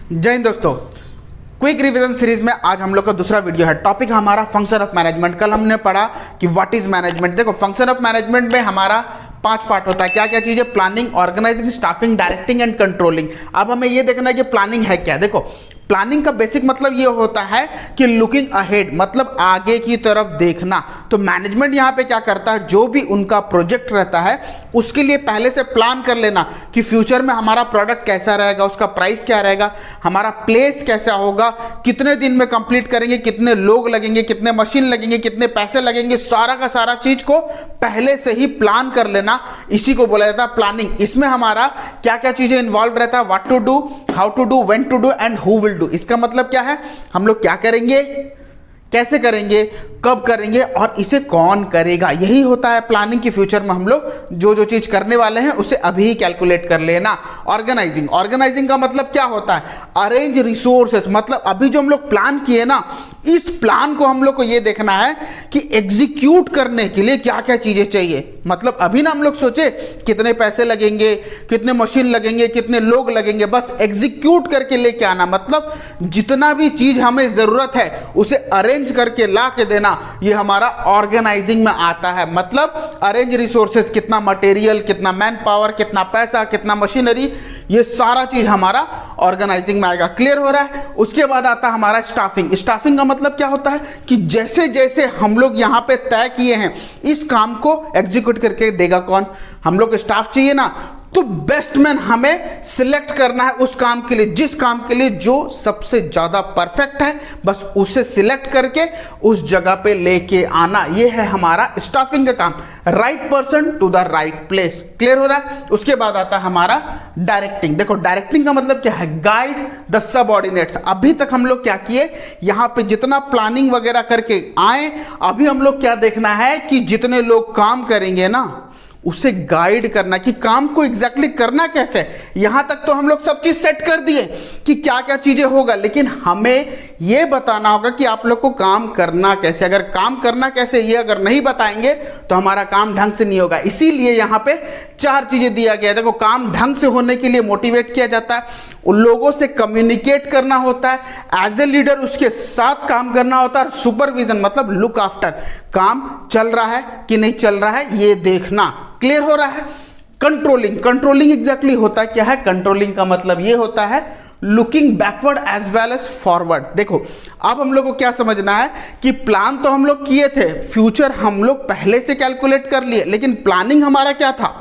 जय हिंद दोस्तों, quick revision series में आज हम लोग का दूसरा वीडियो है। टॉपिक हमारा फंक्शन ऑफ मैनेजमेंट। कल हमने पढ़ा कि व्हाट इज मैनेजमेंट। देखो, फंक्शन ऑफ मैनेजमेंट में हमारा 5 पार्ट होता है। क्या क्या चीजें? Planning, organising, staffing, directing and controlling. अब हमें ये देखना है कि प्लानिंग है क्या। देखो, प्लानिंग का बेसिक मतलब ये होता है कि लुकिंग अहेड, मतलब आगे की तरफ देखना। तो मैनेजमेंट यहाँ पे क्या करता है, जो भी उनका प्रोजेक्ट रहता है उसके लिए पहले से प्लान कर लेना कि फ्यूचर में हमारा प्रोडक्ट कैसा रहेगा, उसका प्राइस क्या रहेगा, हमारा प्लेस कैसा होगा, कितने दिन में कंप्लीट करेंगे, कितने लोग लगेंगे, कितने मशीन लगेंगे, कितने पैसे लगेंगे, सारा का सारा चीज को पहले से ही प्लान कर लेना। इसी को बोला जाता है प्लानिंग। इसमें हमारा क्या क्या चीजें इन्वॉल्व रहता है, what to do, how to do, when to do and who will do. इसका मतलब क्या है, हम लोग क्या करेंगे, कैसे करेंगे, कब करेंगे और इसे कौन करेगा। यही होता है प्लानिंग की। फ्यूचर में हम लोग जो जो चीज करने वाले हैं उसे अभी ही कैलकुलेट कर लेना। ऑर्गेनाइजिंग, ऑर्गेनाइजिंग का मतलब क्या होता है, अरेंज रिसोर्सेस। मतलब अभी जो हम लोग प्लान किए ना, इस प्लान को हम लोग को ये देखना है कि एग्जीक्यूट करने के लिए क्या क्या चीजें चाहिए। मतलब अभी ना हम लोग सोचे कितने पैसे लगेंगे, कितने मशीन लगेंगे, कितने लोग लगेंगे, बस एग्जीक्यूट करके लेके आना। मतलब जितना भी चीज हमें जरूरत है उसे अरेंज करके ला के देना, ये हमारा ऑर्गेनाइजिंग में आता है। मतलब अरेंज रिसोर्सेस, कितना मटेरियल, कितना मैन पावर, कितना पैसा, कितना मशीनरी, ये सारा चीज हमारा ऑर्गेनाइजिंग में आएगा। क्लियर हो रहा है? उसके बाद आता है हमारा स्टाफिंग। स्टाफिंग का मतलब क्या होता है कि जैसे जैसे हम लोग यहां पे तय किए हैं इस काम को एग्जीक्यूट करके देगा कौन, हम लोग स्टाफ चाहिए ना, तो बेस्ट मैन हमें सिलेक्ट करना है उस काम के लिए, जिस काम के लिए जो सबसे ज्यादा परफेक्ट है, बस उसे सिलेक्ट करके उस जगह पे लेके आना। ये है हमारा स्टाफिंग का काम। Right person to the right place. Clear हो रहा है? उसके बाद आता है हमारा डायरेक्टिंग। देखो, डायरेक्टिंग का मतलब क्या है, गाइड द सबऑर्डिनेट्स। अभी तक हम लोग क्या किए, यहां पे जितना प्लानिंग वगैरह करके आए, अभी हम लोग क्या देखना है कि जितने लोग काम करेंगे ना उसे गाइड करना कि काम को एग्जैक्टली करना कैसे। यहां तक तो हम लोग सब चीज सेट कर दिए कि क्या क्या चीजें होगा, लेकिन हमें यह बताना होगा कि आप लोग को काम करना कैसे। अगर काम करना कैसे ये अगर नहीं बताएंगे तो हमारा काम ढंग से नहीं होगा। इसीलिए यहां पे 4 चीजें दिया गया है। देखो, काम ढंग से होने के लिए मोटिवेट किया जाता है, उन लोगों से कम्युनिकेट करना होता है, एज ए लीडर उसके साथ काम करना होता है, सुपरविजन मतलब लुक आफ्टर, काम चल रहा है कि नहीं चल रहा है ये देखना। क्लियर हो रहा है? कंट्रोलिंग, कंट्रोलिंग एग्जैक्टली होता क्या है, कंट्रोलिंग का मतलब ये होता है looking backward as well as forward. देखो, अब हम लोग को क्या समझना है कि प्लान तो हम लोग किए थे, फ्यूचर हम लोग पहले से कैलकुलेट कर लिए, लेकिन प्लानिंग हमारा क्या था,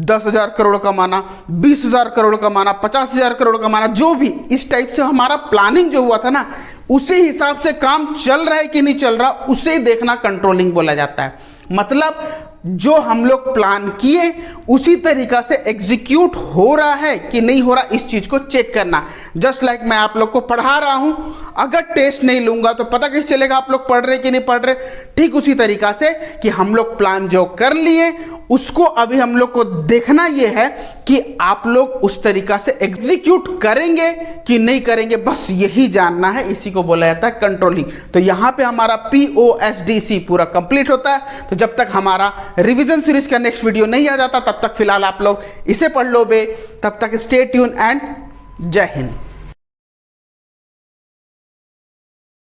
10,000 करोड़ कमाना, 20,000 करोड़ कमाना, 50,000 करोड़ कमाना, जो भी इस टाइप से हमारा प्लानिंग जो हुआ था ना, उसी हिसाब से काम चल रहा है कि नहीं चल रहा, उसे देखना कंट्रोलिंग बोला जाता है। मतलब जो हम लोग प्लान किए उसी तरीका से एग्जीक्यूट हो रहा है कि नहीं हो रहा, इस चीज को चेक करना। जस्ट लाइक मैं आप लोग को पढ़ा रहा हूं, अगर टेस्ट नहीं लूंगा तो पता कैसे चलेगा आप लोग पढ़ रहे कि नहीं पढ़ रहे। ठीक उसी तरीका से कि हम लोग प्लान जो कर लिए उसको अभी हम लोग को देखना यह है कि आप लोग उस तरीका से एग्जीक्यूट करेंगे कि नहीं करेंगे, बस यही जानना है। इसी को बोला जाता है कंट्रोलिंग। तो यहां पे हमारा POSDC पूरा कंप्लीट होता है। तो जब तक हमारा रिवीजन सीरीज का नेक्स्ट वीडियो नहीं आ जाता तब तक फिलहाल आप लोग इसे पढ़ लो बे। तब तक स्टे ट्यून एंड जय हिंद।